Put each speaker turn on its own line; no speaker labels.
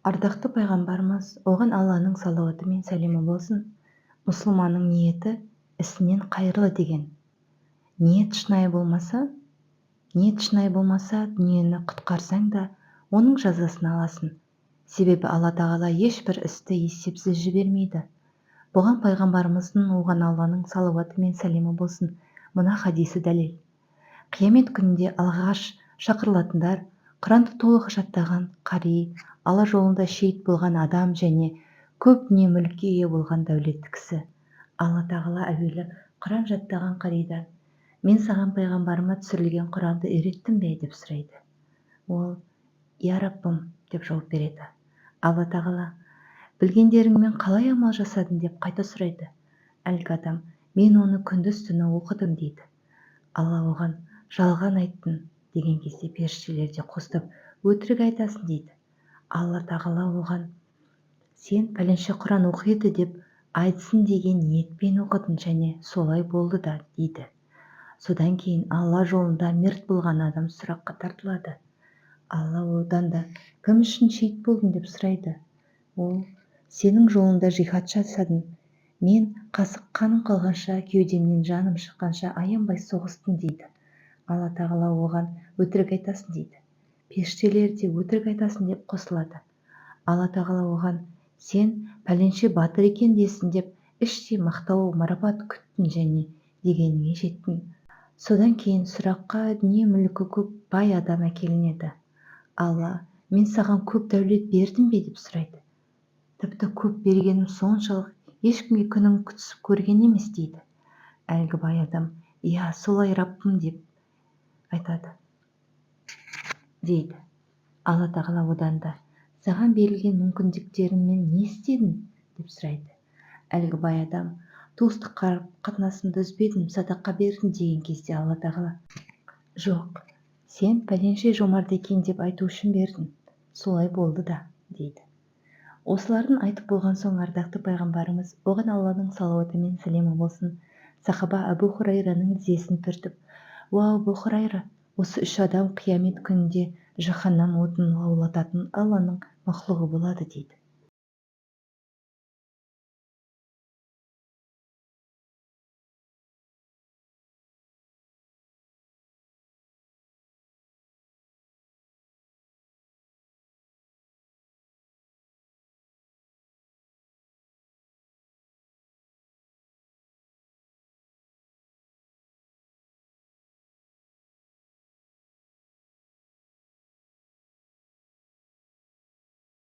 Ардақты пайғамбарымыз, оған Алланың салауаты мен сәлемі болсын, мұсылманның ниеті ісінен қайырлы деген. Ниет шынайы болмаса, дүниені құтқарсаң да, оның жазасын аласың. Себебі Алла Тағала ешбір істі есепсіз жібермейді. Бұған пайғамбарымыздың, оған Алланың салауаты мен сәлемі болсын, мына хадисі дәлел. Қиямет күнінде алғаш шақырылатындар Құранды толық жаттаған қари, Алла жолында шейіт болған адам және көп дүние мүлікке ие болған дәулетті кісі. Алла Тағала әуелі Құран жаттаған қаридан: "Мен саған пайғамбарыма түсірілген Құранды үйреттім бе?" деп сұрайды. Ол: "Я Раббым" деп жауап береді. Алла Тағала: "Білгендеріңмен қалай амал жасадың?" деп қайта сұрайды. Әлгі адам: "Мен оны күндіз-түні оқыдым" дейді. Алла оған: "Жалған айттың" деген кезде періштелер де қостап: "Өтірік айтасың" дейді. Алла Тағала оған: "Сен пәленше Құран оқиды деп айтсын деген ниетпен оқыдың және солай болды да" дейді. Содан кейін Алла жолында мерт болған адам сұраққа тартылады. Алла одан да: "Кім үшін шейіт болдың?" деп сұрайды. Ол: "Сенің жолында жихад жасадым. Мен қасық қаным қалғанша, кеудемнен жаным шыққанша аянбай соғыстым" дейді. Алла Тағала оған: "Өтірік айтасың" дейді. Періштелер де "Өтірік айтасың" деп қосылады. Алла Тағала оған: "Сен пәленше батыр екен десін деп іштей мақтау, марапат күттің және дегеніңе жеттің". Содан кейін сұраққа дүние мүлкі көп бай адам әкелінеді. Алла: "Мен саған көп дәулет бердім бе?" деп сұрайды. "Тіпті көп бергенім соншалық ешкімге күнін күтісіп көрген емес" дейді. Әлгі бай адам: "Иә, солай Раббым" деп айтады дейді. Алла Тағала одан да: "Саған берілген мүмкіндіктеріңмен не істедің?" деп сұрайды. Әлгі бай адам: "Туыстық қатынасымды үзбедім, садақа бердім" деген кезде Алла Тағала: "Жоқ, сен пәленше жомарт екен деп айту үшін бердің, солай болды да" дейді. Осылардың айтып болған соң ардақты пайғамбарымыз, оған Алланың салауаты мен сәлемі болсын, сахаба Әбу Хурайраның тізесін түртіп: "Уа Әбу Хурайра, осы 3 адам қиямет күнінде жаһаннам отын лаулататын Алланың мақлұғы болады" дейді.